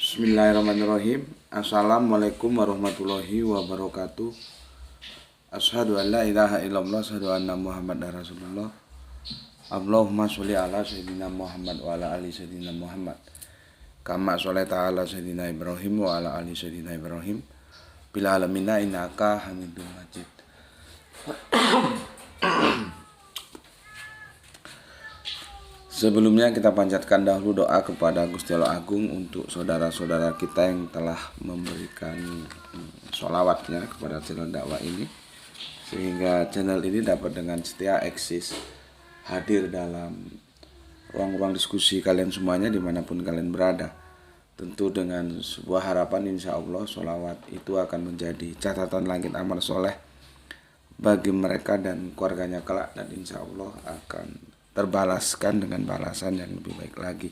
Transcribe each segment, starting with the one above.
Bismillahirrahmanirrahim. Assalamualaikum warahmatullahi wabarakatuh. Asyhadu an la ilaha illallah, asyhadu anna Muhammadar Rasulullah. Allahumma sholli ala sayyidina Muhammad wa ala ali sayyidina Muhammad. Kama sholaita ala sayyidina Ibrahim wa ala ali sayyidina Ibrahim. Bil alamina innaka Hamidum Majid. Sebelumnya kita panjatkan dahulu doa kepada Gusti Allah Agung untuk saudara-saudara kita yang telah memberikan sholawatnya kepada channel dakwah ini, sehingga channel ini dapat dengan setia eksis hadir dalam ruang-ruang diskusi kalian semuanya dimanapun kalian berada. Tentu dengan sebuah harapan, insya Allah sholawat itu akan menjadi catatan langit amal soleh bagi mereka dan keluarganya kelak, dan insya Allah akan terbalaskan dengan balasan yang lebih baik lagi.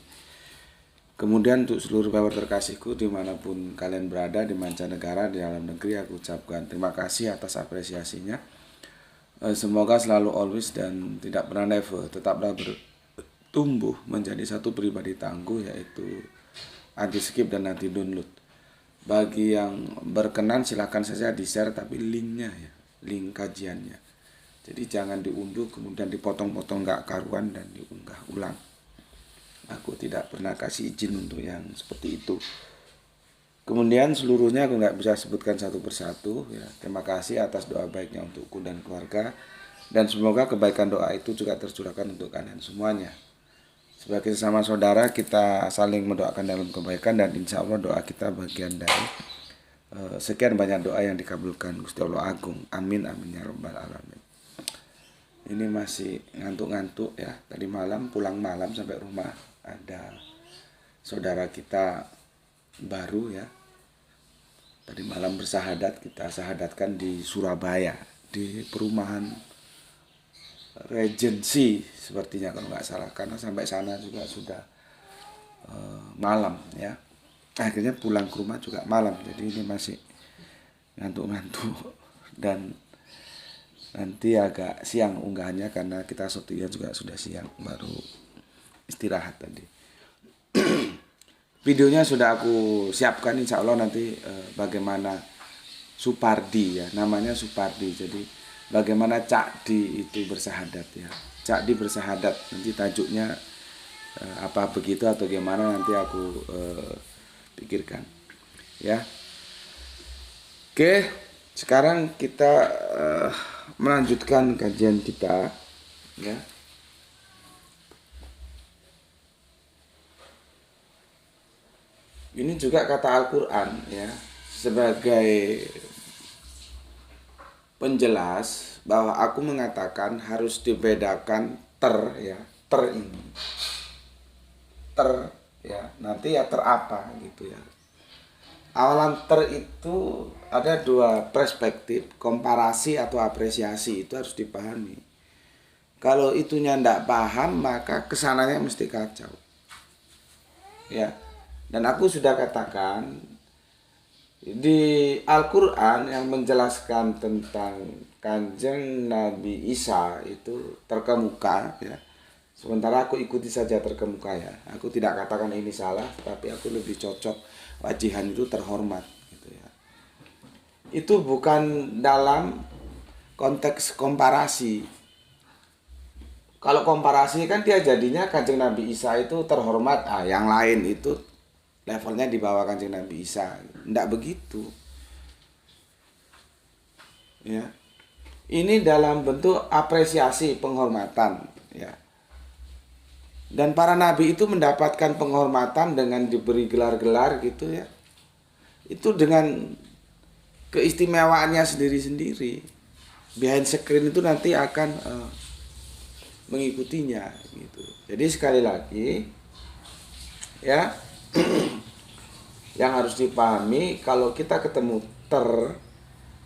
Kemudian untuk seluruh viewer terkasihku dimanapun kalian berada, di mancanegara, di dalam negeri, aku ucapkan terima kasih atas apresiasinya. Semoga selalu always dan tidak pernah never tetaplah bertumbuh menjadi satu pribadi tangguh, yaitu anti skip dan anti download. Bagi yang berkenan silahkan saja di share, tapi linknya ya, link kajiannya. Jadi jangan diunduh kemudian dipotong-potong gak karuan dan diunggah ulang. Aku tidak pernah kasih izin untuk yang seperti itu. Kemudian seluruhnya aku gak bisa sebutkan satu persatu ya. Terima kasih atas doa baiknya untukku dan keluarga, dan semoga kebaikan doa itu juga tercurahkan untuk kalian semuanya. Sebagai sesama saudara kita saling mendoakan dalam kebaikan, dan insya Allah doa kita bagian dari sekian banyak doa yang dikabulkan Gusti Allah Agung. Amin amin ya rabbal alamin. Ini masih ngantuk-ngantuk ya. Tadi malam pulang malam sampai rumah ada saudara kita baru ya. Tadi malam bersahadat, kita sahadatkan di Surabaya, di perumahan Regency sepertinya kalau nggak salah, karena sampai sana juga sudah malam ya. Akhirnya pulang ke rumah juga malam, jadi ini masih ngantuk-ngantuk dan nanti agak siang unggahannya karena kita syutingnya juga sudah siang, baru istirahat tadi. Videonya sudah aku siapkan, insya Allah nanti bagaimana Supardi ya, namanya Supardi. Jadi bagaimana Cak Di itu bersahadat ya, Cak Di bersahadat, nanti tajuknya apa begitu atau gimana nanti aku pikirkan ya. Oke, sekarang kita melanjutkan kajian kita ya. Ini juga kata Al-Qur'an ya, sebagai penjelas bahwa aku mengatakan harus dibedakan ya, ini ya, nanti ya apa gitu ya. Awalan itu ada dua perspektif, komparasi atau apresiasi, itu harus dipahami. Kalau itunya ndak paham maka kesananya mesti kacau ya. Dan aku sudah katakan di Al-Quran yang menjelaskan tentang Kanjeng Nabi Isa itu terkemuka ya. Sementara aku ikuti saja terkemuka ya. Aku tidak katakan ini salah, tapi aku lebih cocok wajihan itu terhormat gitu ya. Itu bukan dalam konteks komparasi. Kalau komparasi kan dia jadinya Kanjeng Nabi Isa itu terhormat, yang lain itu levelnya di bawah Kanjeng Nabi Isa. Nggak begitu ya. Ini dalam bentuk apresiasi, penghormatan ya. Dan para nabi itu mendapatkan penghormatan dengan diberi gelar-gelar gitu ya. Itu dengan keistimewaannya sendiri-sendiri. Behind screen itu nanti akan mengikutinya gitu. Jadi sekali lagi ya, yang harus dipahami kalau kita ketemu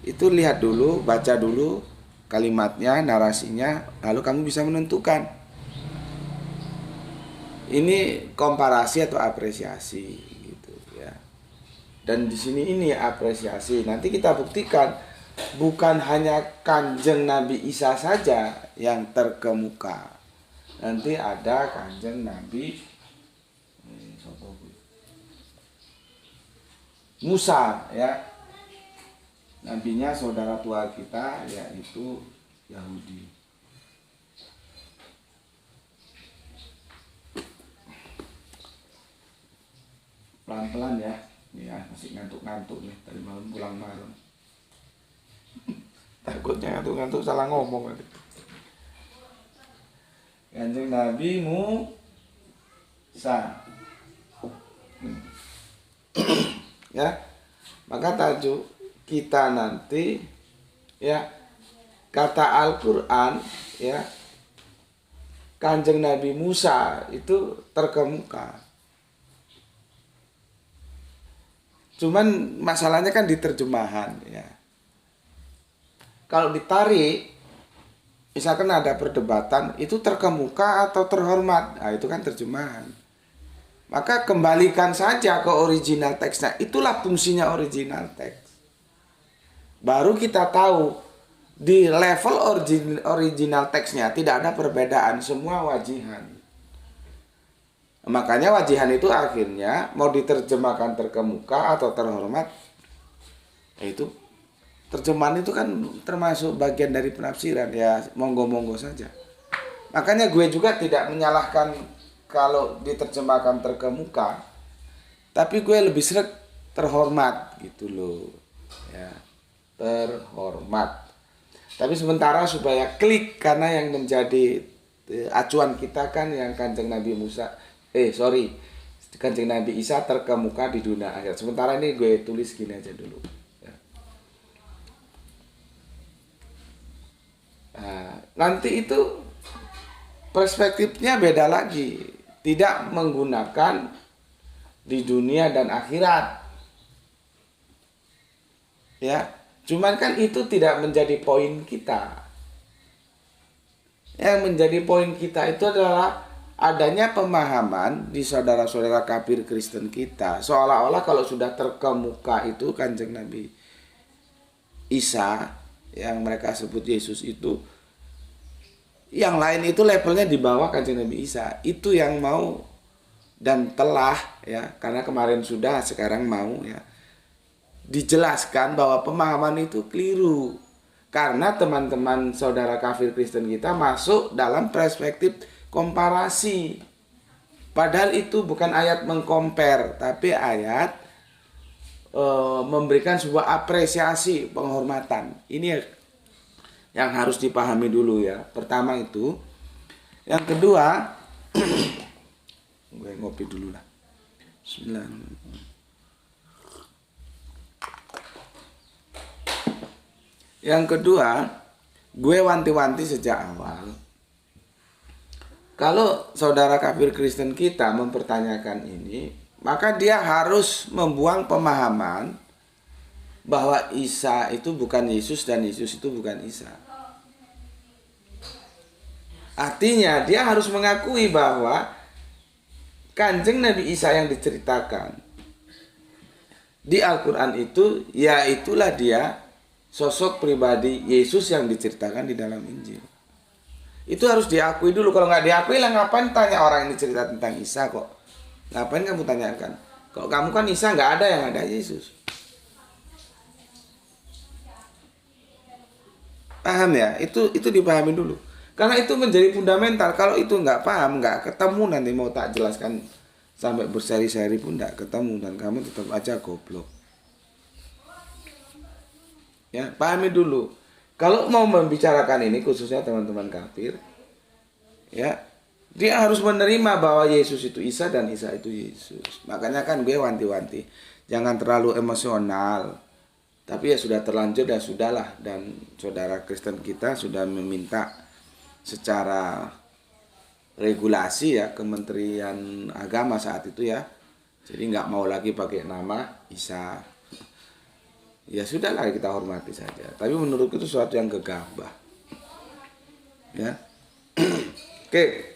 itu lihat dulu, baca dulu kalimatnya, narasinya, lalu kamu bisa menentukan ini komparasi atau apresiasi gitu ya. Dan di sini ini apresiasi. Nanti kita buktikan bukan hanya Kanjeng Nabi Isa saja yang terkemuka. Nanti ada Kanjeng Nabi Musa, ya. Nabinya saudara tua kita yaitu Yahudi. Pelan-pelan ya. Ya, masih ngantuk-ngantuk nih tadi malam pulang malam. Takutnya ngantuk-ngantuk salah ngomong nanti. Kanjeng Nabi Musa. Ya. Maka tajuk kita nanti ya, kata Al-Qur'an ya, Kanjeng Nabi Musa itu terkemuka. Cuman masalahnya kan di terjemahan ya. Kalau ditarik, misalkan ada perdebatan, itu terkemuka atau terhormat. Nah, itu kan terjemahan. Maka kembalikan saja ke original teksnya. Itulah fungsinya original teks. Baru kita tahu di level original teksnya tidak ada perbedaan, semua wajihan. Makanya wajihan itu akhirnya mau diterjemahkan terkemuka atau terhormat, itu terjemahan itu kan termasuk bagian dari penafsiran ya, monggo-monggo saja. Makanya gue juga tidak menyalahkan kalau diterjemahkan terkemuka, tapi gue lebih sering terhormat gitu loh ya, terhormat. Tapi sementara supaya klik, karena yang menjadi acuan kita kan yang Kanjeng Nabi Musa Kanjeng Nabi Isa terkemuka di dunia akhirat. Sementara ini gue tulis gini aja dulu ya. Nah, nanti itu perspektifnya beda lagi, tidak menggunakan di dunia dan akhirat ya. Cuman kan itu tidak menjadi poin kita. Yang menjadi poin kita itu adalah adanya pemahaman di saudara-saudara kafir Kristen kita, seolah-olah kalau sudah terkemuka itu Kanjeng Nabi Isa, yang mereka sebut Yesus itu, yang lain itu levelnya di bawah Kanjeng Nabi Isa. Itu yang mau dan telah ya, karena kemarin sudah, sekarang mau ya, dijelaskan bahwa pemahaman itu keliru. Karena teman-teman saudara kafir Kristen kita masuk dalam perspektif komparasi. Padahal itu bukan ayat mengcompare, tapi ayat memberikan sebuah apresiasi, penghormatan. Ini yang harus dipahami dulu ya. Pertama itu. Yang kedua, gue ngopi dulu lah. Bismillah. Yang kedua, gue wanti-wanti sejak awal, kalau saudara kafir Kristen kita mempertanyakan ini, maka dia harus membuang pemahaman bahwa Isa itu bukan Yesus dan Yesus itu bukan Isa. Artinya dia harus mengakui bahwa Kanjeng Nabi Isa yang diceritakan di Al-Quran itu, ya itulah dia sosok pribadi Yesus yang diceritakan di dalam Injil. Itu harus diakui dulu. Kalau nggak diakui lah ngapain tanya orang ini cerita tentang Isa kok? Ngapain kamu tanyakan? Kalau kamu kan Isa nggak ada, yang ada Yesus. Paham ya? Itu dipahami dulu. Karena itu menjadi fundamental. Kalau itu nggak paham, nggak ketemu, nanti mau tak jelaskan sampai berseri-seri pun nggak ketemu dan kamu tetap aja goblok. Ya, pahami dulu. Kalau mau membicarakan ini khususnya teman-teman kafir, ya, dia harus menerima bahwa Yesus itu Isa dan Isa itu Yesus. Makanya kan gue wanti-wanti, jangan terlalu emosional. Tapi ya sudah terlanjur, ya sudahlah. Dan saudara Kristen kita sudah meminta secara regulasi ya, Kementerian Agama saat itu ya. Jadi nggak mau lagi pakai nama Isa. Ya sudahlah, kita hormati saja. Tapi menurutku itu sesuatu yang gegabah. Ya. Oke.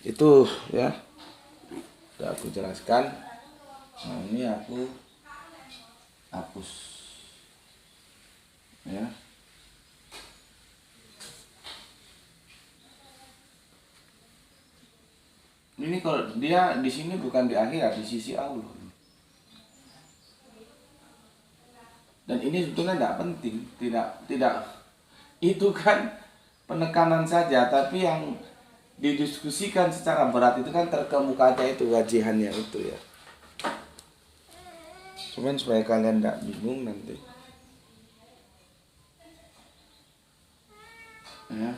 Itu ya. Sudah aku jelaskan. Nah, ini aku hapus. Ya. Ini kalau dia di sini bukan di akhirat, di sisi Allah. Dan ini sebetulnya tidak penting, tidak itu kan penekanan saja, tapi yang didiskusikan secara berat itu kan terkemukaannya itu wajihannya itu ya. Cuman supaya kalian tidak bingung nanti. Ya.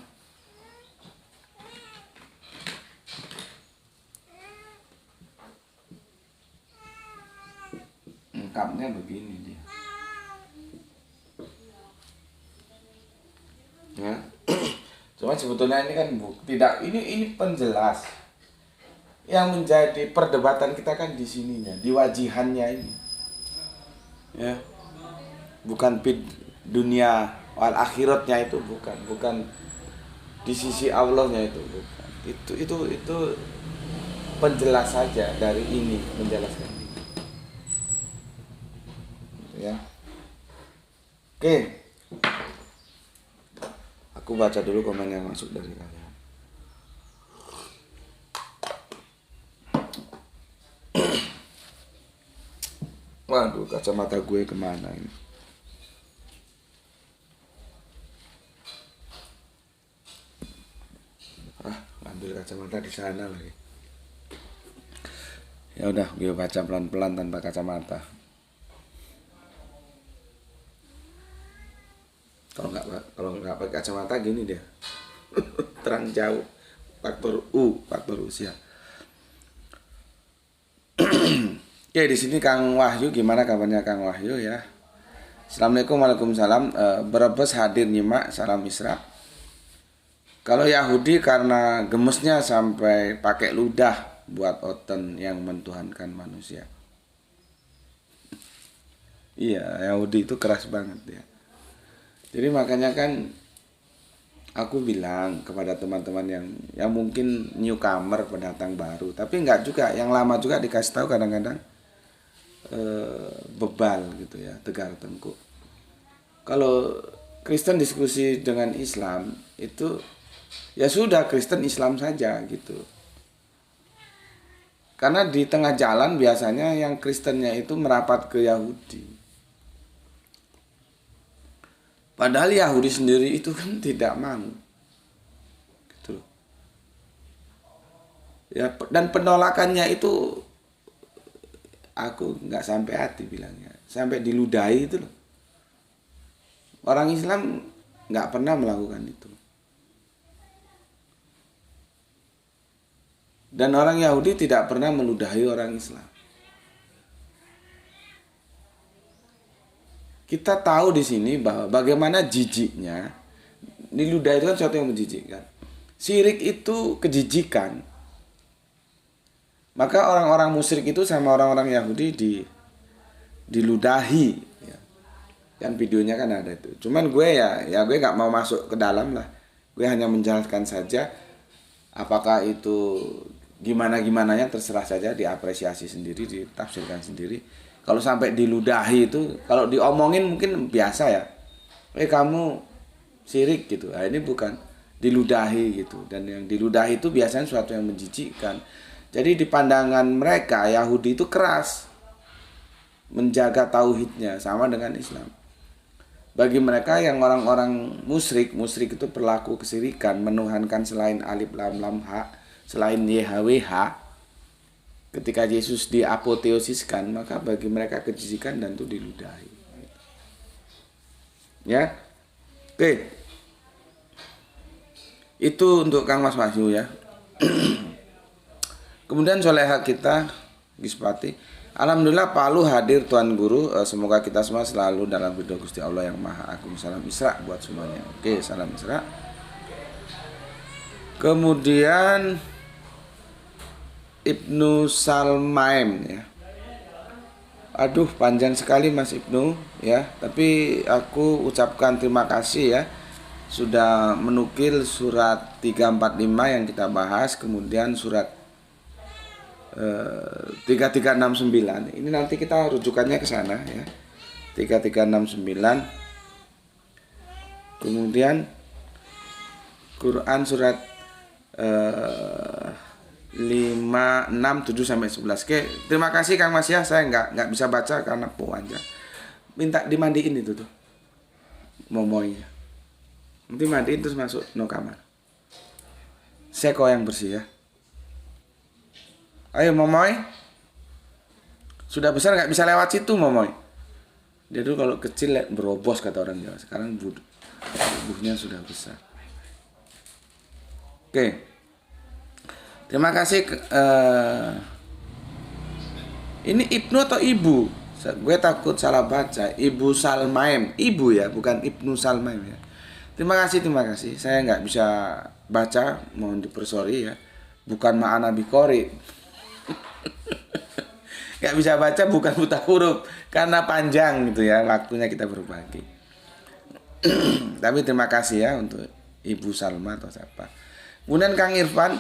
Lengkapnya begini dia. Ya. Cuma sebetulnya ini kan tidak, ini penjelas. Yang menjadi perdebatan kita kan di sininya, di wajihannya ini. Ya. Bukan dunia wal akhiratnya itu bukan di sisi Allahnya itu bukan. Itu penjelas saja dari ini, menjelaskan ini. Ya. Oke. Aku baca dulu komen yang masuk dari kalian. Waduh, kacamata gue kemana ini? Ambil kacamata di sana lagi. Ya udah, gue baca pelan-pelan tanpa kacamata. Kalau nggak pakai kacamata gini dia. Terang jauh. Faktor usia. Oke, di sini Kang Wahyu, gimana kabarnya Kang Wahyu ya? Assalamualaikum, waalaikumsalam. Brebes hadir nyimak, salam Isra. Kalau Yahudi karena gemesnya sampai pakai ludah buat oten yang mentuhankan manusia. Iya, Yahudi itu keras banget ya. Jadi makanya kan aku bilang kepada teman-teman yang mungkin newcomer, pendatang baru, tapi enggak juga, yang lama juga dikasih tahu kadang-kadang bebal gitu ya, tegar tengkuk. Kalau Kristen diskusi dengan Islam itu ya sudah, Kristen Islam saja gitu. Karena di tengah jalan biasanya yang Kristennya itu merapat ke Yahudi. Padahal Yahudi sendiri itu kan tidak mau. Gitu. Ya, dan penolakannya itu aku nggak sampai hati bilangnya. Sampai diludahi itu loh. Orang Islam nggak pernah melakukan itu. Dan orang Yahudi tidak pernah meludahi orang Islam. Kita tahu di sini bahwa bagaimana jijiknya, diludahi itu kan sesuatu yang menjijikkan. Syirik itu kejijikan. Maka orang-orang musyrik itu sama orang-orang Yahudi diludahi. Ya. Kan videonya kan ada itu. Cuman gue ya gue nggak mau masuk ke dalam lah. Gue hanya menjelaskan saja. Apakah itu gimana-gimananya terserah saja, diapresiasi sendiri, ditafsirkan sendiri. Kalau sampai diludahi itu, kalau diomongin mungkin biasa ya. Kamu syirik gitu. Nah, ini bukan diludahi gitu. Dan yang diludahi itu biasanya sesuatu yang menjijikkan. Jadi di pandangan mereka Yahudi itu keras menjaga tauhidnya, sama dengan Islam. Bagi mereka yang orang-orang musyrik itu perilaku kesyirikan, menuhankan selain alif lam lam ha, selain YHWH. Ketika Yesus diapoteosiskan, maka bagi mereka kejijikan dan itu diludahi. Ya. Oke. Itu untuk Kang Mas Wahyu ya. Kemudian soleha kita Gispati. Alhamdulillah Palu hadir Tuan Guru. Semoga kita semua selalu dalam ridho Gusti Allah yang Maha Agung. Salam Isra buat semuanya. Oke, salam Isra. Kemudian Ibnu Salmaim ya. Aduh, panjang sekali Mas Ibnu ya, tapi aku ucapkan terima kasih ya sudah menukil surat 345 yang kita bahas, kemudian surat 3369. Ini nanti kita rujukannya ke sana ya. 3369. Kemudian Quran surat 5, 6, 7 sampai 11. Oke, terima kasih Kang Mas ya. Saya nggak bisa baca karena panjang. minta dimandiin itu tuh momoinya. Nanti mandiin terus masuk no kamar. Seko yang bersih ya. Ayo momoy. Sudah besar nggak bisa lewat situ momoy. Dia dulu kalau kecil berobos kata orang Jawa. Sekarang tubuhnya sudah besar. Oke. Terima kasih. Ini Ibnu atau Ibu? Gue takut salah baca. Ibu Salmaim. Ibu ya, bukan Ibnu Salmaim ya. Terima kasih. Saya nggak bisa baca, mohon dipersori ya. Bukan ma'ana bikori. Nggak bisa baca, bukan buta huruf. Karena panjang gitu ya, waktunya kita berbagi. Tapi terima kasih ya untuk Ibu Salma atau siapa. Kemudian Kang Irfan,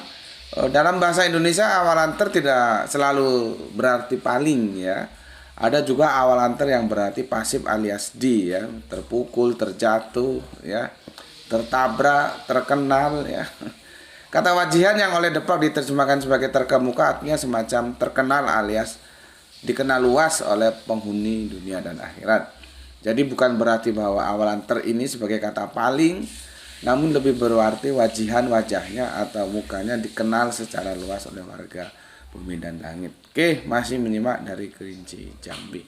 dalam bahasa Indonesia awalanter tidak selalu berarti paling ya. Ada juga awalanter yang berarti pasif alias di ya, terpukul, terjatuh ya, tertabrak, terkenal ya. Kata wajihan yang oleh Depak diterjemahkan sebagai terkemuka artinya semacam terkenal alias dikenal luas oleh penghuni dunia dan akhirat. Jadi bukan berarti bahwa awalanter ini sebagai kata paling, namun lebih berarti wajihan wajahnya atau mukanya dikenal secara luas oleh warga bumi dan langit. Oke, masih menyimak dari Kerinci Jambi.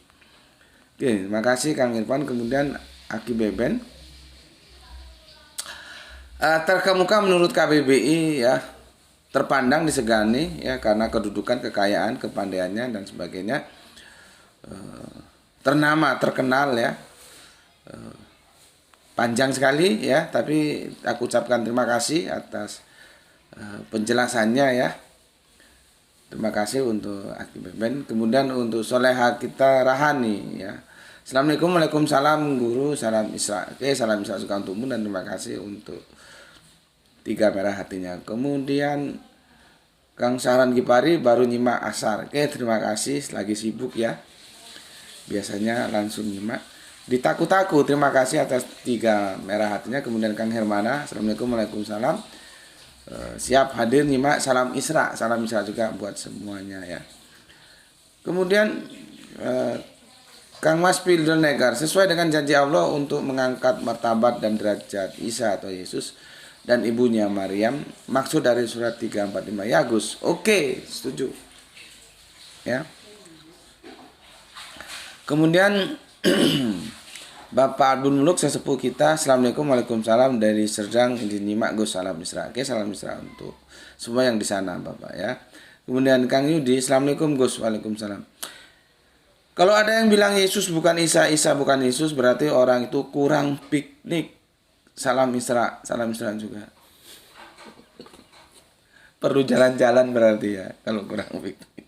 Oke, terima kasih Kang Irfan. Kemudian Aki Beben. Terkemuka menurut KBBI ya, terpandang disegani ya karena kedudukan, kekayaan, kepandaiannya dan sebagainya. Ternama, terkenal ya. Panjang sekali ya, tapi aku ucapkan terima kasih atas penjelasannya ya. Terima kasih untuk Aki Beben. Kemudian untuk Soleha kita Rahani ya. Assalamualaikum, waalaikumsalam guru, salam Isra. Oke, salam Isra suka untukmu dan terima kasih untuk 3 merah hatinya. Kemudian Kang Saran Gipari baru nyimak asar. Oke, terima kasih, lagi sibuk ya. Biasanya langsung nyimak. Ditaku-taku, terima kasih atas 3 merah hatinya. Kemudian Kang Hermana, assalamualaikum, waalaikumsalam. Siap hadir nyimak salam Isra juga buat semuanya ya. Kemudian Kang Mas Pildon Negar, sesuai dengan janji Allah untuk mengangkat martabat dan derajat Isa atau Yesus dan ibunya Maryam, maksud dari surat 345 ya Gus. Oke, setuju ya. Kemudian Bapak Abdul Muluk sesepuh kita, assalamualaikum, waalaikumsalam dari Serdang nyimak Gus, salam Isra. Oke, salam Isra untuk semua yang di sana Bapak ya. Kemudian Kang Yudi, assalamualaikum Gus, waalaikumsalam. Kalau ada yang bilang Yesus bukan Isa, Isa bukan Yesus, berarti orang itu kurang piknik. Salam Isra juga. Perlu jalan-jalan berarti ya kalau kurang piknik.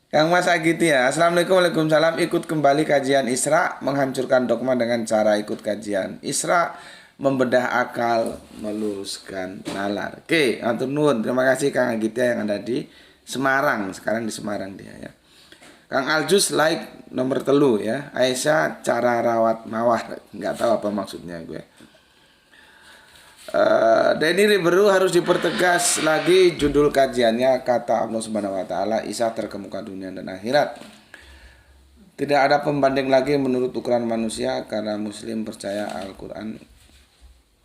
Kang Mas Agiti ya, assalamualaikum, waalaikumsalam. Ikut kembali kajian Isra, menghancurkan dogma dengan cara ikut kajian Isra, membedah akal, meluruskan nalar. Oke, atur nuwun. Terima kasih Kang Agiti yang ada di Semarang. Sekarang di Semarang dia ya. Kang Aljus like nomor telu ya. Aisyah cara rawat mawar. Nggak tahu apa maksudnya gue. Denny Riberu harus dipertegas lagi judul kajiannya, kata Allah Subhanahu wa taala, Isa terkemuka dunia dan akhirat. Tidak ada pembanding lagi menurut ukuran manusia karena muslim percaya Al-Qur'an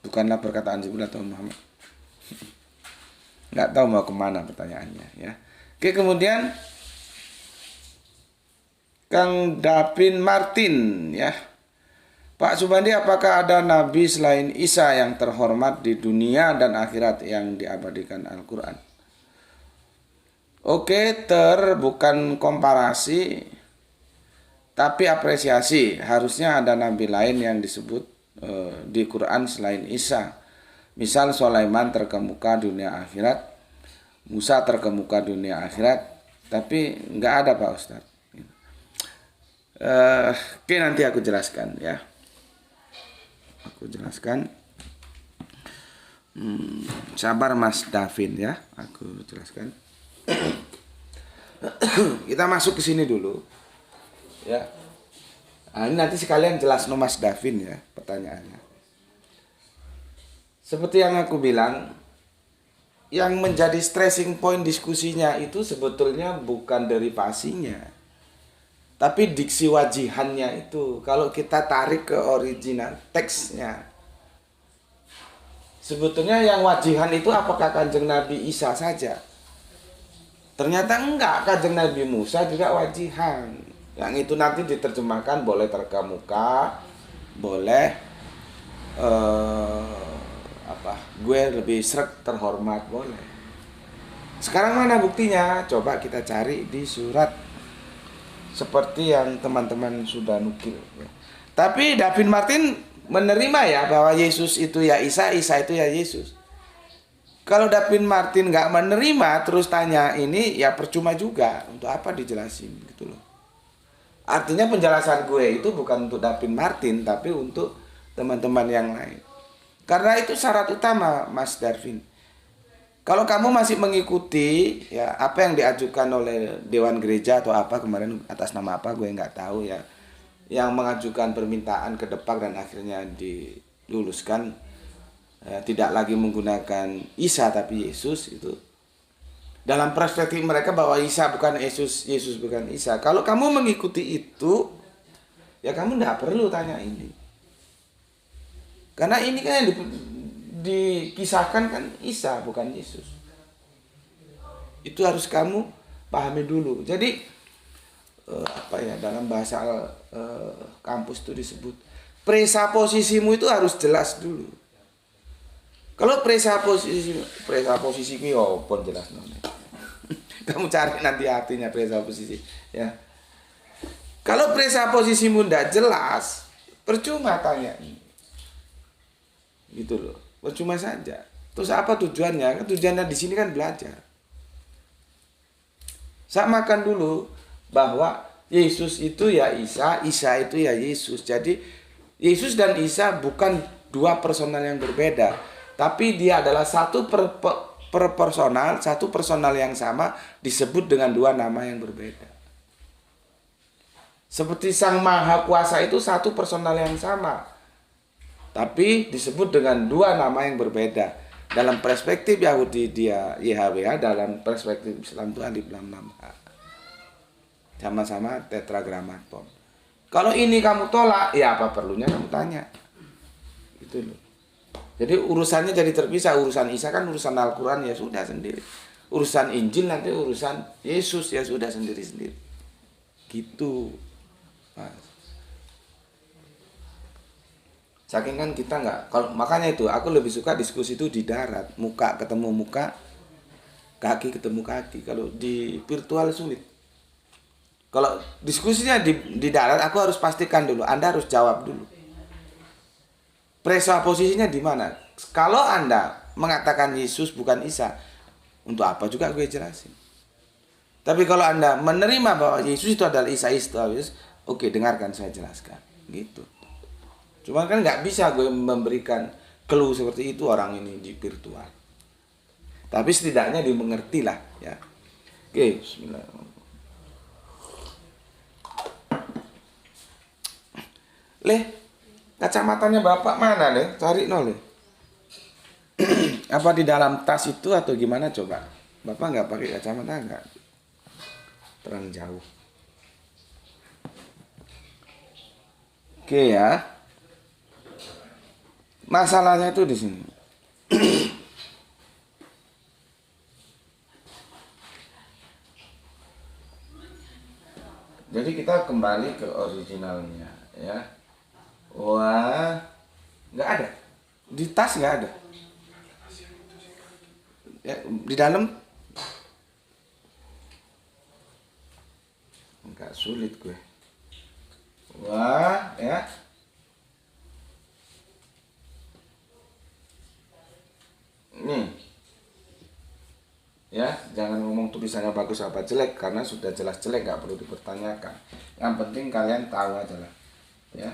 bukanlah perkataan Jibril atau Muhammad. Nggak tahu mau kemana pertanyaannya ya. Oke, kemudian Kang Dapin Martin ya. Pak Subandi, apakah ada nabi selain Isa yang terhormat di dunia dan akhirat yang diabadikan Al-Quran? Oke, bukan komparasi, tapi apresiasi. Harusnya ada nabi lain yang disebut di Quran selain Isa. Misal Sulaiman terkemuka dunia akhirat, Musa terkemuka dunia akhirat, tapi nggak ada Pak Ustadz. Oke, nanti aku jelaskan ya. Sabar Mas Davin ya, aku jelaskan. Kita masuk ke sini dulu ya. Nah, ini nanti sekalian jelas no Mas Davin ya pertanyaannya. Seperti yang aku bilang, yang menjadi stressing point diskusinya itu sebetulnya bukan derivasinya, Tapi diksi wajihannya itu kalau kita tarik ke original teksnya, sebetulnya yang wajihan itu apakah Kanjeng Nabi Isa saja? Ternyata enggak, Kanjeng Nabi Musa juga wajihan. Yang itu nanti diterjemahkan boleh terkemuka, boleh gue lebih sreg terhormat, boleh. Sekarang mana buktinya? Coba kita cari di surat seperti yang teman-teman sudah nukil. Tapi David Martin menerima ya bahwa Yesus itu ya Isa, Isa itu ya Yesus. Kalau David Martin nggak menerima terus tanya ini, ya percuma juga. Untuk apa dijelasin gitu loh. Artinya penjelasan gue itu bukan untuk David Martin, tapi untuk teman-teman yang lain. Karena itu syarat utama, Mas Darwin. Kalau kamu masih mengikuti ya apa yang diajukan oleh Dewan Gereja atau apa kemarin, atas nama apa gue nggak tahu ya, yang mengajukan permintaan ke depan dan akhirnya diluluskan, tidak lagi menggunakan Isa tapi Yesus, itu dalam perspektif mereka bahwa Isa bukan Yesus, Yesus bukan Isa. Kalau kamu mengikuti itu, ya kamu tidak perlu tanya ini. Karena ini kan yang dikisahkan kan Isa bukan Yesus. Itu harus kamu pahami dulu. Jadi dalam bahasa kampus itu disebut presaposisimu itu harus jelas dulu. Kalau presaposisi ku yo pun jelas nona. Kamu cari nanti artinya presaposisi ya. Kalau presaposisimu ndak jelas, percuma tanya ini. Gitu loh. Percuma saja. Terus apa tujuannya? Kan tujuannya di sini kan belajar. Samakan dulu bahwa Yesus itu ya Isa, Isa itu ya Yesus. Jadi Yesus dan Isa bukan dua personal yang berbeda, tapi dia adalah satu personal, satu personal yang sama disebut dengan dua nama yang berbeda. Seperti Sang Maha Kuasa itu satu personal yang sama, tapi disebut dengan dua nama yang berbeda. Dalam perspektif Yahudi dia YHWH, dalam perspektif Islam itu Alif Lam Mim. Sama-sama tetragrammaton. Kalau ini kamu tolak, ya apa perlunya kamu tanya? Gitu loh. Jadi urusannya jadi terpisah. Urusan Isa kan urusan Al-Quran, ya sudah sendiri. Urusan Injil nanti urusan Yesus, ya sudah sendiri-sendiri. Gitu. Mas. Saking kan kita nggak, kalau makanya itu aku lebih suka diskusi itu di darat, muka ketemu muka, kaki ketemu kaki. Kalau di virtual sulit. Kalau diskusinya di darat, aku harus pastikan dulu, Anda harus jawab dulu. Presaposisinya di mana? Kalau Anda mengatakan Yesus bukan Isa, untuk apa juga gue jelasin. Tapi kalau Anda menerima bahwa Yesus itu adalah Isa, oke, dengarkan saya jelaskan. Gitu. Cuma kan nggak bisa gue memberikan clue seperti itu orang ini di virtual. Tapi setidaknya dimengerti lah ya. Oke, bismillahirrahmanirrahim. Kacamatanya Bapak mana leh? Cari nol. Apa di dalam tas itu atau gimana coba? Bapak nggak pakai kacamata nggak? Terang jauh. Oke ya. Masalahnya itu di sini. Jadi kita kembali ke originalnya ya. Wah, nggak ada. Di tas nggak ada. Ya, di dalam nggak sulit gue. Wah, ya. Nih. Ya, jangan ngomong tulisannya bagus apa jelek, karena sudah jelas jelek, nggak perlu dipertanyakan. Yang penting kalian tahu aja lah. Ya.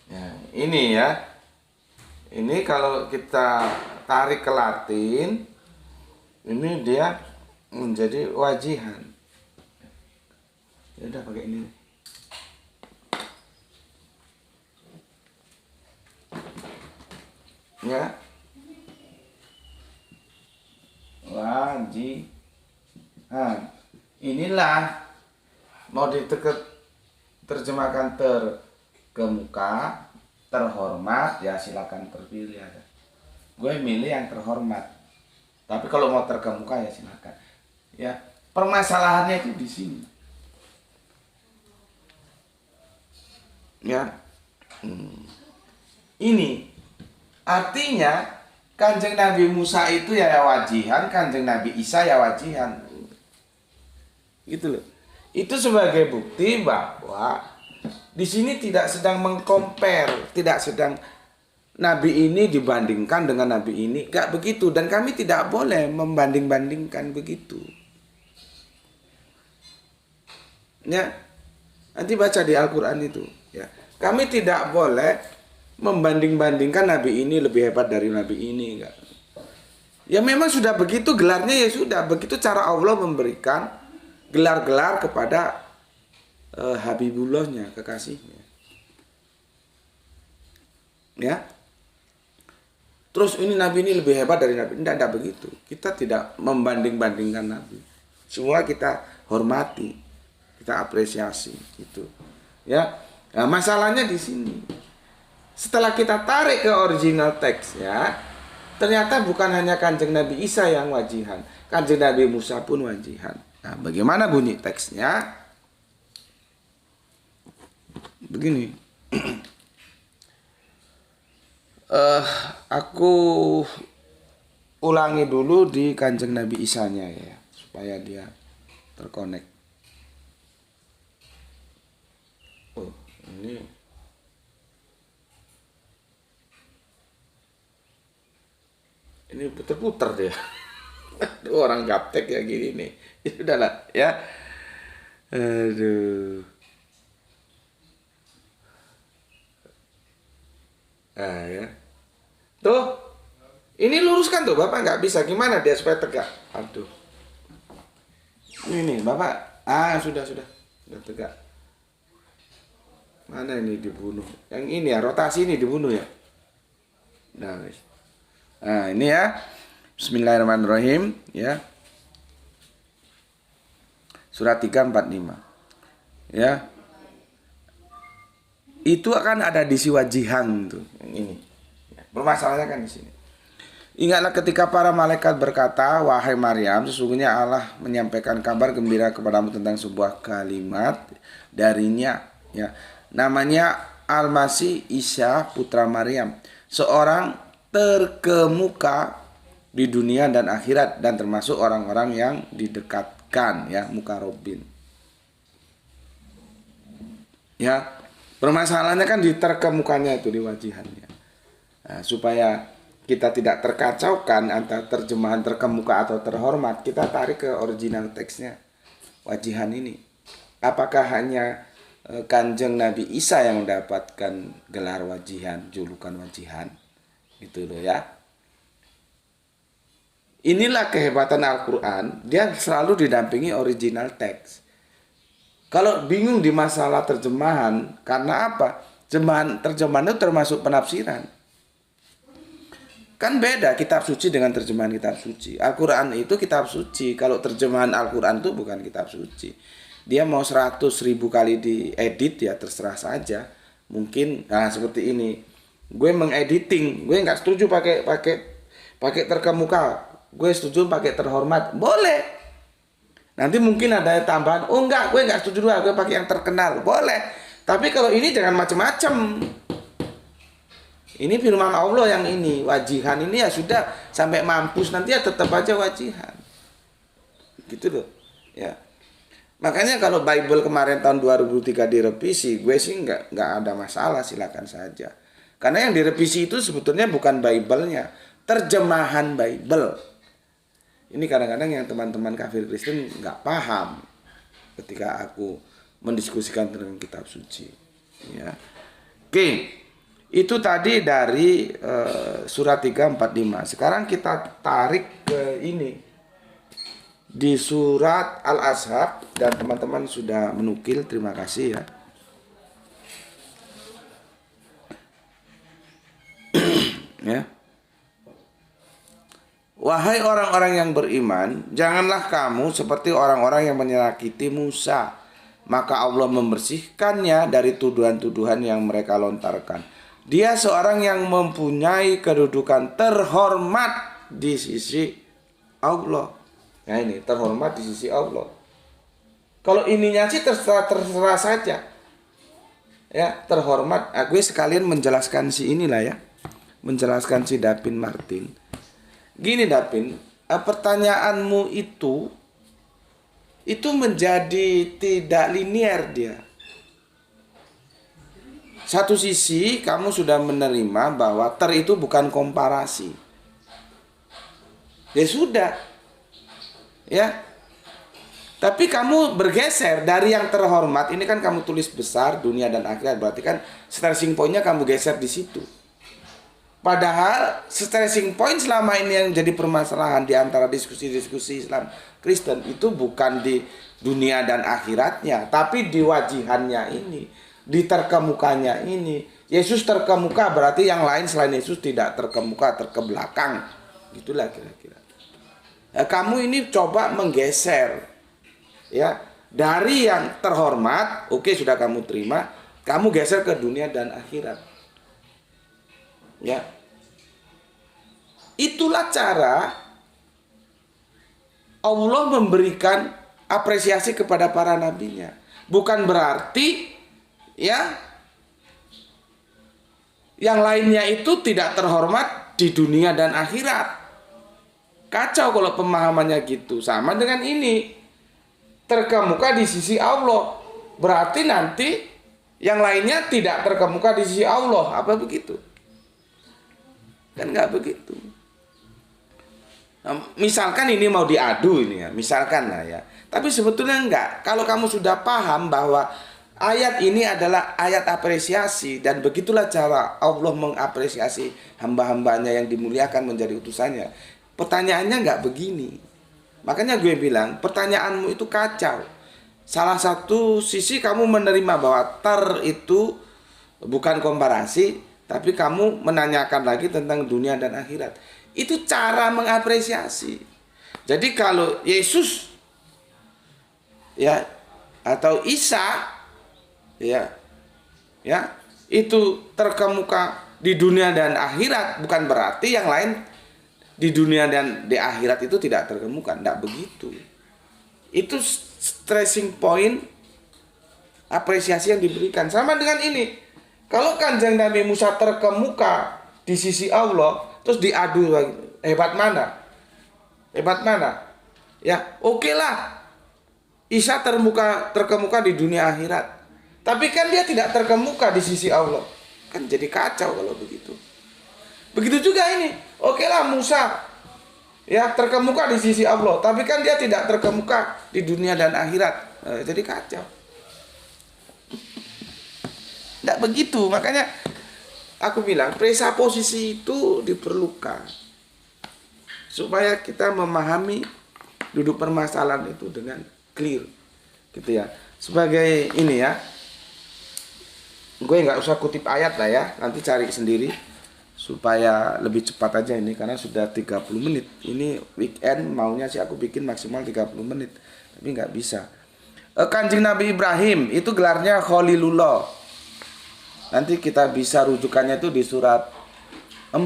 Ya, ini ya. Ini kalau kita tarik ke Latin, ini dia menjadi wajihan. Ya udah pakai ini. Ya. Wajihan. inilah mau terjemahkan terkemuka, terhormat, ya silakan terpilih ada. Gue milih yang terhormat. Tapi kalau mau terkemuka ya silakan. Ya, permasalahannya itu di sini. Ya. Ini artinya Kanjeng Nabi Musa itu ya wajihan, Kanjeng Nabi Isa ya wajihan. Gitu loh. Itu sebagai bukti bahwa di sini tidak sedang mengcompare, tidak sedang Nabi ini dibandingkan dengan Nabi ini, gak begitu. Dan kami tidak boleh membanding-bandingkan begitu. Ya, nanti baca di Al-Quran itu. Ya, kami tidak boleh membanding-bandingkan Nabi ini lebih hebat dari Nabi ini. Enggak. Ya memang sudah begitu gelarnya, ya sudah begitu cara Allah memberikan gelar-gelar kepada Habibullahnya, kekasihnya. Ya. Terus ini Nabi ini lebih hebat dari Nabi. Tidak begitu. Kita tidak membanding-bandingkan Nabi. Semua kita hormati, kita apresiasi gitu. Ya. Nah, masalahnya di sini. Setelah kita tarik ke original teks ya, ternyata bukan hanya Kanjeng Nabi Isa yang wajihan, Kanjeng Nabi Musa pun wajihan. Nah, bagaimana bunyi teksnya? Begini. Aku ulangi dulu di Kanjeng Nabi Isanya ya, supaya dia terkonek. Oh, ini puter-puter dia. Aduh, orang gaptek ya gini nih. Ya udahlah ya. Aduh. Ah ya. Tuh. Ini luruskan tuh, Bapak nggak bisa. Gimana dia supaya tegak? Aduh. Ini Bapak. Ah, sudah. Sudah tegak. Mana ini dibunuh? Yang ini ya, rotasi ini dibunuh ya. Nah, guys. Nah, ini ya. Bismillahirrahmanirrahim ya. Surat 345. Ya. Itu akan ada di si wajihan tuh, yang ini. Permasalahannya kan di sini. Ingatlah ketika para malaikat berkata, "Wahai Maryam, sesungguhnya Allah menyampaikan kabar gembira kepadamu tentang sebuah kalimat darinya ya. Namanya Al-Masih Isa putra Maryam, seorang terkemuka di dunia dan akhirat dan termasuk orang-orang yang didekatkan ya, mukarrabin. Ya, permasalahannya kan di terkemukanya itu, di wajihannya. Nah, supaya kita tidak terkacaukan antara terjemahan terkemuka atau terhormat, kita tarik ke original teksnya wajihan ini. Apakah hanya Kanjeng Nabi Isa yang mendapatkan gelar wajihan, julukan wajihan? Gitu loh ya. Inilah kehebatan Al-Quran, dia selalu didampingi original teks. Kalau bingung di masalah terjemahan, karena apa? Terjemahan itu termasuk penafsiran. Kan beda kitab suci dengan terjemahan kitab suci. Al-Quran itu kitab suci. Kalau terjemahan Al-Quran itu bukan kitab suci. Dia mau 100.000 kali diedit ya terserah saja. Mungkin nah seperti ini. Gue mengediting, gue nggak setuju pakai terkemuka. Gue setuju pakai terhormat. Boleh. Nanti mungkin ada tambahan. Oh enggak, gue nggak setuju juga. Gue pakai yang terkenal. Boleh. Tapi kalau ini jangan macam-macam. Ini firman Allah yang ini, wajihan ini ya sudah sampai mampus nanti ya tetap aja wajihan. Gitu loh. Ya. Makanya kalau Bible kemarin tahun 2003 direvisi, gue sih nggak ada masalah, silakan saja. Karena yang direvisi itu sebetulnya bukan Bible-nya, terjemahan Bible. Ini kadang-kadang yang teman-teman kafir Kristen nggak paham ketika aku mendiskusikan tentang kitab suci. Ya. Oke. Itu tadi dari surat 345. Sekarang kita tarik ke ini. Di surat Al-Ahzab, dan teman-teman sudah menukil, terima kasih ya. Ya. wahai orang-orang yang beriman, janganlah kamu seperti orang-orang yang menyakiti Musa. Maka Allah membersihkannya dari tuduhan-tuduhan yang mereka lontarkan. Dia seorang yang mempunyai kedudukan terhormat di sisi Allah. Nah ini, terhormat di sisi Allah. Kalau ininya sih terserah saja. Ya, terhormat. Aku sekalian menjelaskan si inilah ya. Menjelaskan si Dapin Martin. Gini Dapin, pertanyaanmu itu menjadi tidak linear dia. Satu sisi kamu sudah menerima bahwa itu bukan komparasi. Ya sudah. Ya. Tapi kamu bergeser dari yang terhormat, ini kan kamu tulis besar dunia dan akhirat, berarti kan stressing pointnya kamu geser di situ. Padahal stressing point selama ini yang jadi permasalahan di antara diskusi-diskusi Islam Kristen itu bukan di dunia dan akhiratnya, tapi di wajihannya ini, di terkemukanya ini. Yesus terkemuka berarti yang lain selain Yesus tidak terkemuka, terkebelakang. Itulah kira-kira. Kamu ini coba menggeser, ya, dari yang terhormat, oke sudah kamu terima, kamu geser ke dunia dan akhirat. Ya. Itulah cara Allah memberikan apresiasi kepada para nabinya. Bukan berarti ya yang lainnya itu tidak terhormat di dunia dan akhirat. Kacau kalau pemahamannya gitu. Sama dengan ini, terkemuka di sisi Allah, berarti nanti yang lainnya tidak terkemuka di sisi Allah. Apa begitu? Kan nggak begitu. Nah, misalkan ini mau diadu ini ya, misalkan lah ya. Tapi sebetulnya enggak. Kalau kamu sudah paham bahwa ayat ini adalah ayat apresiasi, dan begitulah cara Allah mengapresiasi hamba-hambanya yang dimuliakan menjadi utusannya. Pertanyaannya enggak begini. Makanya gue bilang pertanyaanmu itu kacau. Salah satu sisi kamu menerima bahwa itu bukan komparasi, tapi kamu menanyakan lagi tentang dunia dan akhirat. Itu cara mengapresiasi. Jadi kalau Yesus ya atau Isa ya itu terkemuka di dunia dan akhirat, bukan berarti yang lain di dunia dan di akhirat itu tidak terkemuka. Tidak begitu. Itu stressing point apresiasi yang diberikan. Sama dengan ini. Kalau Kanjeng Nabi Musa terkemuka di sisi Allah, terus diadu lagi, hebat mana? Hebat mana? Ya, oke lah. Isa terkemuka di dunia akhirat. Tapi kan dia tidak terkemuka di sisi Allah. Kan jadi kacau kalau begitu. Begitu juga ini. Oke lah Musa ya terkemuka di sisi Allah, tapi kan dia tidak terkemuka di dunia dan akhirat. Jadi kacau. Tidak begitu. Makanya aku bilang presaposisi itu diperlukan supaya kita memahami duduk permasalahan itu dengan clear, gitu ya. Sebagai ini ya, gue nggak usah kutip ayat lah ya, nanti cari sendiri supaya lebih cepat aja ini, karena sudah 30 menit. Ini weekend maunya sih aku bikin maksimal 30 menit, tapi nggak bisa. Kanjeng Nabi Ibrahim itu gelarnya Khalilullah. Nanti kita bisa rujukannya itu di surat 4,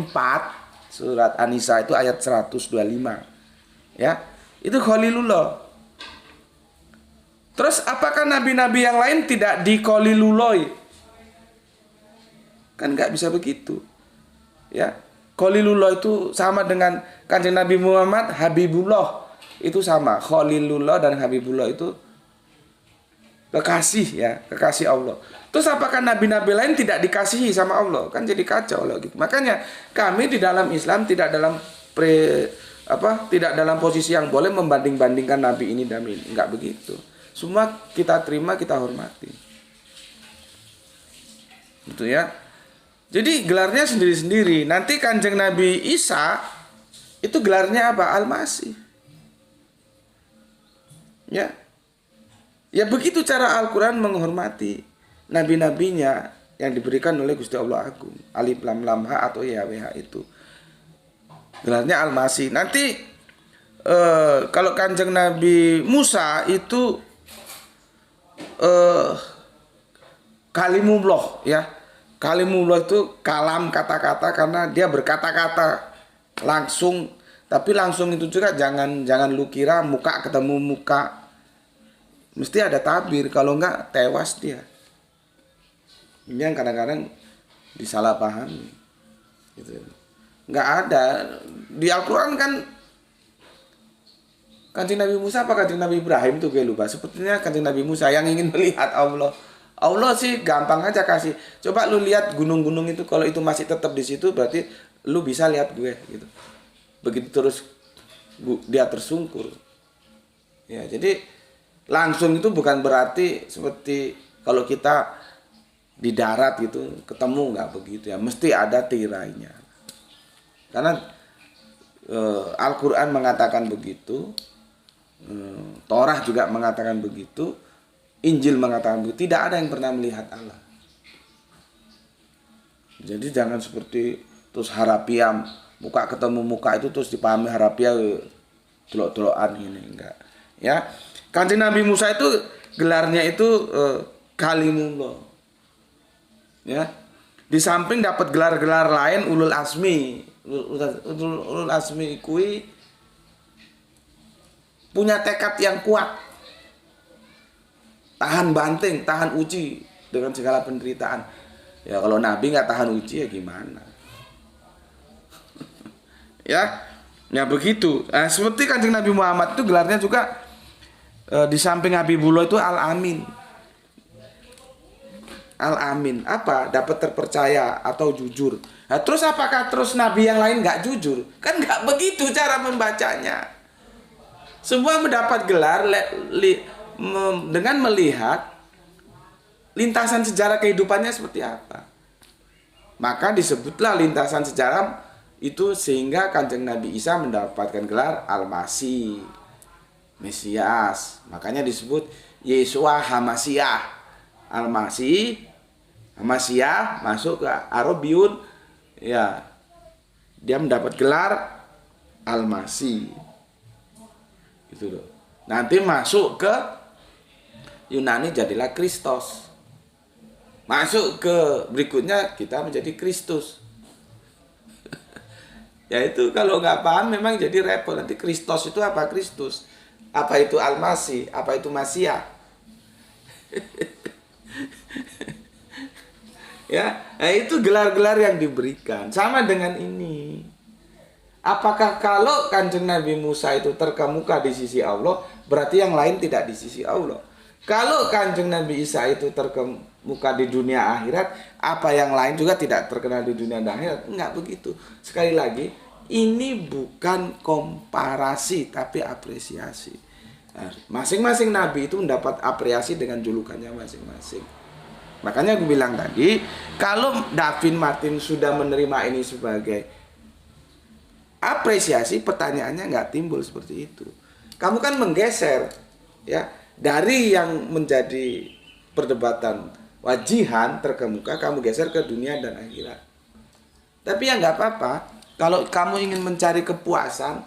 surat An-Nisa itu ayat 125. Ya, itu Khalilullah. Terus apakah nabi-nabi yang lain tidak di-Khalilullah? Kan nggak bisa begitu. Ya, Khalilullah itu sama dengan Kanjeng Nabi Muhammad Habibullah, itu sama. Khalilullah dan Habibullah itu kekasih ya, kekasih Allah. Terus apakah nabi-nabi lain tidak dikasihi sama Allah? Kan jadi kacau loh gitu. Makanya kami di dalam Islam tidak dalam tidak dalam posisi yang boleh membanding-bandingkan nabi ini dan ini. Enggak begitu. Semua kita terima, kita hormati. Gitu ya. Jadi gelarnya sendiri-sendiri. Nanti Kanjeng Nabi Isa itu gelarnya apa? Al-Masih. Ya. Ya begitu cara Al-Quran menghormati nabi-nabinya yang diberikan oleh Gusti Allah Agung. Alif Lam Lam Ha atau YHWH itu. Gelarnya Al-Masih. Nanti kalau Kanjeng Nabi Musa itu kalimullah ya. Kalimullah itu kalam, kata-kata, karena dia berkata-kata langsung. Tapi langsung itu juga jangan lu kira muka ketemu muka. Mesti ada tabir, kalau enggak tewas dia. Ini yang kadang-kadang disalahpahami. Gitu. Enggak ada. Di Al-Quran kan Kanjeng Nabi Musa apa Kanjeng Nabi Ibrahim tuh gue lupa. Sepertinya Kanjeng Nabi Musa yang ingin melihat Allah. Allah sih gampang aja kasih. Coba lu lihat gunung-gunung itu, kalau itu masih tetap di situ berarti lu bisa lihat gue gitu. Begitu terus dia tersungkur. Ya, jadi langsung itu bukan berarti seperti kalau kita di darat gitu ketemu, nggak begitu ya. Mesti ada tirainya. Karena Al-Qur'an mengatakan begitu. Torah juga mengatakan begitu. Injil mengatakan begitu. Tidak ada yang pernah melihat Allah. Jadi jangan seperti terus harapiam, muka ketemu muka itu terus dipahami harapiah delok-delokan ini, enggak. Ya. Kanjeng Nabi Musa itu gelarnya itu kalimullah. Ya. Di samping dapat gelar-gelar lain ulul azmi. Ulul azmi kui punya tekad yang kuat. Tahan banting, tahan uji dengan segala penderitaan. Ya kalau Nabi nggak tahan uji ya gimana? Ya begitu. Nah, seperti Kanjeng Nabi Muhammad itu gelarnya juga di samping Habibullah itu Al-Amin. Al-Amin apa? Dapat terpercaya atau jujur. Nah, terus apakah terus Nabi yang lain nggak jujur? Kan nggak begitu cara membacanya. Semua mendapat gelar dengan melihat lintasan sejarah kehidupannya seperti apa. Maka disebutlah lintasan sejarah itu sehingga Kanjeng Nabi Isa mendapatkan gelar Al-Masih, Mesias. Makanya disebut Yesua Hamasiah. Al-Masih, Hamasiah masuk ke Arabiun, ya. Dia mendapat gelar Al-Masih. Gitu loh. Nanti masuk ke Yunani jadilah Kristos. Masuk ke berikutnya kita menjadi Kristus. Ya itu kalau nggak paham memang jadi repot. Nanti Kristos itu apa? Kristus. Apa itu Al-Masih? Apa itu Masiah? Ya, nah itu gelar-gelar yang diberikan. Sama dengan ini. Apakah kalau Kanjeng Nabi Musa itu terkemuka di sisi Allah, berarti yang lain tidak di sisi Allah? Kalau Kanjeng Nabi Isa itu terkemuka di dunia akhirat, apa yang lain juga tidak terkenal di dunia dan akhirat? Enggak begitu. Sekali lagi, ini bukan komparasi tapi apresiasi. Nah, masing-masing nabi itu mendapat apresiasi dengan julukannya masing-masing. Makanya aku bilang tadi, kalau Davin Martin sudah menerima ini sebagai apresiasi, pertanyaannya nggak timbul seperti itu. Kamu kan menggeser, ya, dari yang menjadi perdebatan wajihan terkemuka, kamu geser ke dunia dan akhirat. Tapi ya nggak apa-apa. Kalau kamu ingin mencari kepuasan,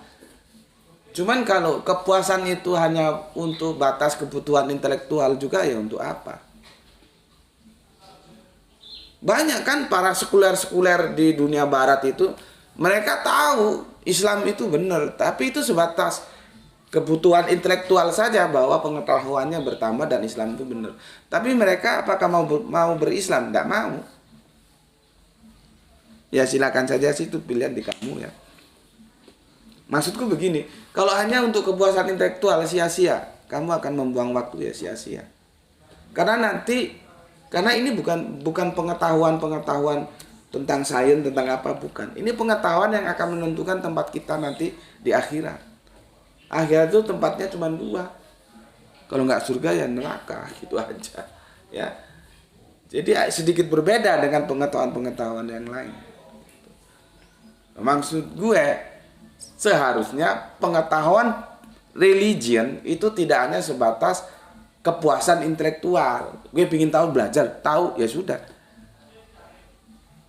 cuman kalau kepuasan itu hanya untuk batas kebutuhan intelektual juga, ya untuk apa? Banyak kan para sekuler-sekuler di dunia barat itu, mereka tahu Islam itu benar, tapi itu sebatas kebutuhan intelektual saja bahwa pengetahuannya bertambah dan Islam itu benar. Tapi mereka apakah mau berislam? Tidak mau. Ya silakan saja sih, itu pilihan di kamu ya. Maksudku begini, kalau hanya untuk kepuasan intelektual sia-sia, kamu akan membuang waktu ya sia-sia. Karena ini bukan pengetahuan tentang sains, tentang apa, bukan. Ini pengetahuan yang akan menentukan tempat kita nanti di akhirat. Akhirat itu tempatnya cuma dua. Kalau nggak surga ya neraka, gitu aja. Ya. Jadi sedikit berbeda dengan pengetahuan-pengetahuan yang lain. Maksud gue, seharusnya pengetahuan religion itu tidak hanya sebatas kepuasan intelektual. Gue ingin tahu, belajar, tahu, ya sudah.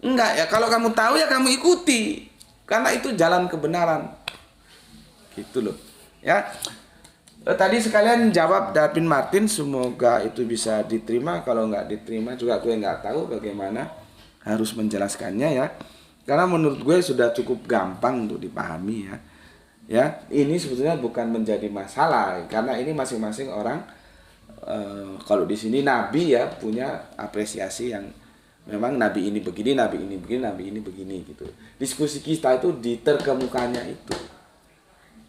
Enggak ya, kalau kamu tahu ya kamu ikuti. Karena itu jalan kebenaran. Gitu loh. Ya. Tadi sekalian jawab Davin Martin, semoga itu bisa diterima. Kalau nggak diterima juga gue nggak tahu bagaimana harus menjelaskannya ya. Karena menurut gue sudah cukup gampang untuk dipahami ya. Ya, ini sebetulnya bukan menjadi masalah karena ini masing-masing orang kalau di sini nabi ya punya apresiasi yang memang nabi ini begini, nabi ini begini, nabi ini begini gitu. Diskusi kita itu di terkemukannya itu.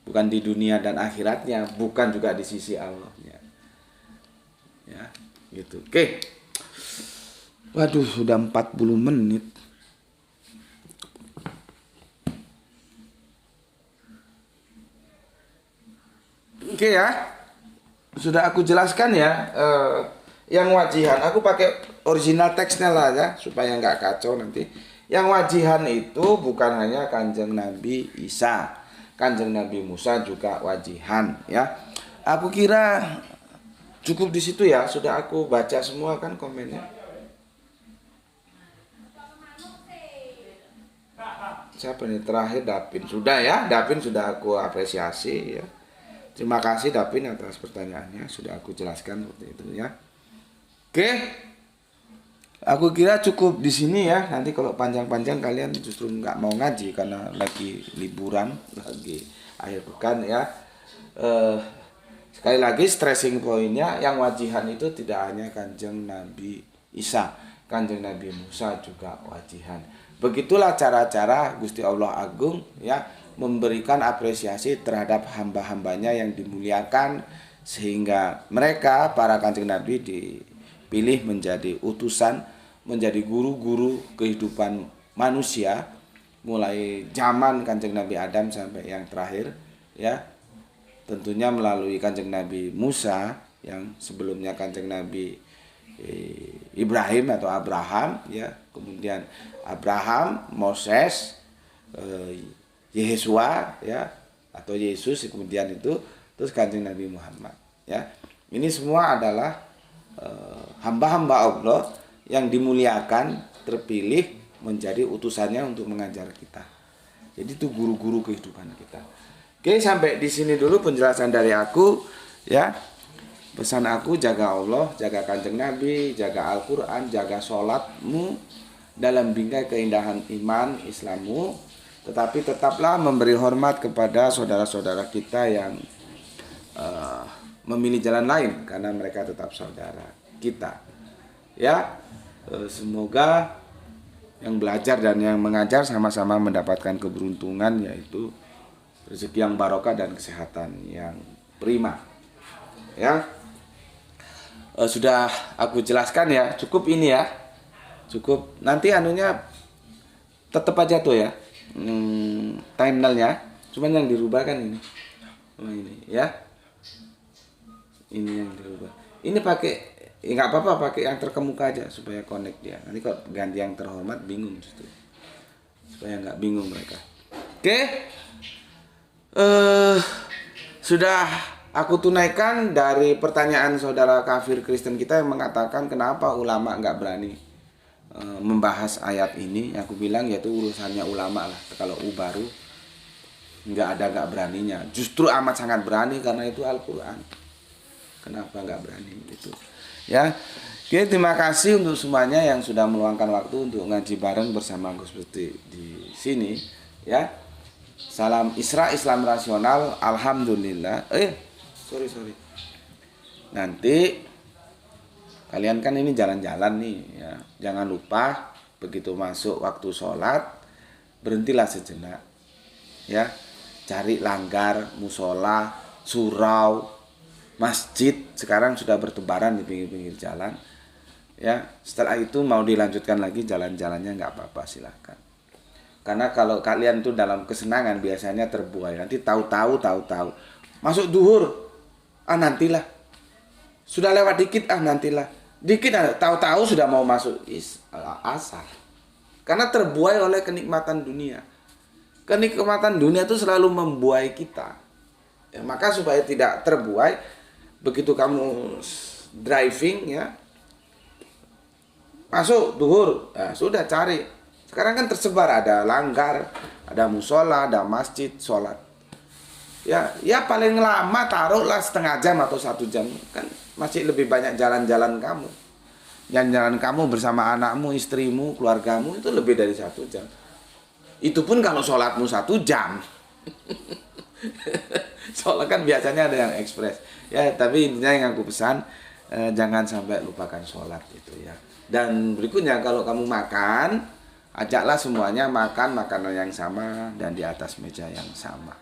Bukan di dunia dan akhiratnya, bukan juga di sisi Allahnya. Ya, gitu. Oke. Waduh, sudah 40 menit. Oke ya. Sudah aku jelaskan ya. Yang wajihan, aku pakai original teksnya lah ya, supaya nggak kacau nanti. Yang wajihan itu bukan hanya Kanjeng Nabi Isa. Kanjeng Nabi Musa juga wajihan ya. Aku kira cukup di situ ya. Sudah aku baca semua kan komennya. Siapa nih terakhir? Davin. Sudah ya, Davin sudah aku apresiasi ya. Terima kasih Davin atas pertanyaannya. Sudah aku jelaskan seperti itu ya. Oke. Aku kira cukup di sini ya. Nanti kalau panjang-panjang kalian justru nggak mau ngaji karena lagi liburan, lagi akhir pekan ya. Sekali lagi stressing pointnya, yang wajihan itu tidak hanya Kanjeng Nabi Isa, Kanjeng Nabi Musa juga wajihan. Begitulah cara-cara Gusti Allah Agung ya memberikan apresiasi terhadap hamba-hambanya yang dimuliakan sehingga mereka para Kanjeng Nabi dipilih menjadi utusan, menjadi guru-guru kehidupan manusia mulai zaman Kanjeng Nabi Adam sampai yang terakhir ya. Tentunya melalui Kanjeng Nabi Musa yang sebelumnya Kanjeng Nabi Ibrahim atau Abraham ya, kemudian Abraham, Moses, Yesua ya atau Yesus, kemudian itu terus Kanjeng Nabi Muhammad ya. Ini semua adalah hamba-hamba Allah yang dimuliakan, terpilih menjadi utusannya untuk mengajar kita. Jadi itu guru-guru kehidupan kita. Oke, sampai di sini dulu penjelasan dari aku ya. Pesan aku, jaga Allah, jaga Kanjeng Nabi, jaga Al-Quran, jaga sholatmu dalam bingkai keindahan iman Islammu. Tetapi tetaplah memberi hormat kepada saudara-saudara kita yang memilih jalan lain karena mereka tetap saudara kita. Ya, semoga yang belajar dan yang mengajar sama-sama mendapatkan keberuntungan, yaitu rezeki yang barokah dan kesehatan yang prima. Ya, sudah aku jelaskan ya, cukup ini ya, cukup. Nanti anunya tetap aja tuh ya, thumbnailnya, cuman yang dirubah kan ini, ini ya, ini yang dirubah. Ini pakai nggak apa-apa, pakai yang terkemuka aja supaya connect dia. Nanti kalau ganti yang terhormat bingung justru, supaya nggak bingung mereka. Oke, sudah aku tunaikan dari pertanyaan saudara kafir Kristen kita yang mengatakan kenapa ulama nggak berani membahas ayat ini. Aku bilang yaitu urusannya ulama lah. Kalau baru nggak beraninya. Justru amat sangat berani karena itu Al-Quran. Kenapa nggak berani gitu? Ya, oke, terima kasih untuk semuanya yang sudah meluangkan waktu untuk ngaji bareng bersama Gus Putih di sini. Ya, salam Isra Islam rasional. Alhamdulillah. Sorry. Nanti kalian kan ini jalan-jalan nih ya. Jangan lupa begitu masuk waktu sholat berhentilah sejenak. Ya, cari langgar, musola, surau, masjid sekarang sudah bertebaran di pinggir-pinggir jalan. Ya, setelah itu mau dilanjutkan lagi jalan-jalannya nggak apa-apa, silakan. Karena kalau kalian tuh dalam kesenangan biasanya terbuai. Nanti tahu-tahu masuk duhur, nantilah. Sudah lewat dikit, nantilah. Dikit tahu-tahu sudah mau masuk asar. Karena terbuai oleh kenikmatan dunia. Kenikmatan dunia itu selalu membuai kita. Ya, maka supaya tidak terbuai, begitu kamu driving ya, masuk duhur, sudah cari. Sekarang kan tersebar, ada langgar, ada musola, ada masjid, sholat. Ya paling lama taruhlah setengah jam atau 1 jam, kan masih lebih banyak jalan-jalan kamu. Jalan-jalan kamu bersama anakmu, istrimu, keluargamu itu lebih dari 1 jam. Itu pun kalau sholatmu 1 jam. Soalnya kan biasanya ada yang ekspres. Ya, tapi intinya yang aku pesan, jangan sampai lupakan sholat itu ya. Dan berikutnya kalau kamu makan, ajaklah semuanya makan makanan yang sama dan di atas meja yang sama.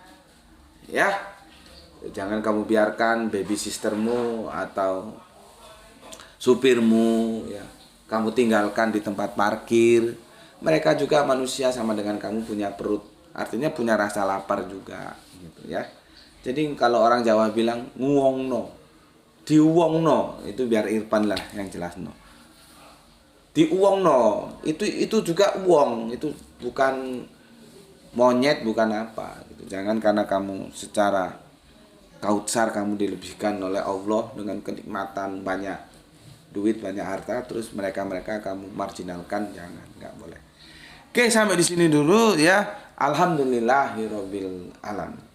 Ya, jangan kamu biarkan baby sistermu atau supirmu ya kamu tinggalkan di tempat parkir. Mereka juga manusia sama dengan kamu, punya perut, artinya punya rasa lapar juga gitu ya. Jadi kalau orang Jawa bilang nguwongno, diuwongno, itu biar Irfan lah yang jelas no. Diuwongno itu juga uang, itu bukan monyet, bukan apa gitu. Jangan karena kamu secara kautsar kamu dilebihkan oleh Allah dengan kenikmatan banyak duit, banyak harta, terus mereka kamu marginalkan, jangan, nggak boleh. Oke, sampai di sini dulu ya. Alhamdulillahirabbil alamin.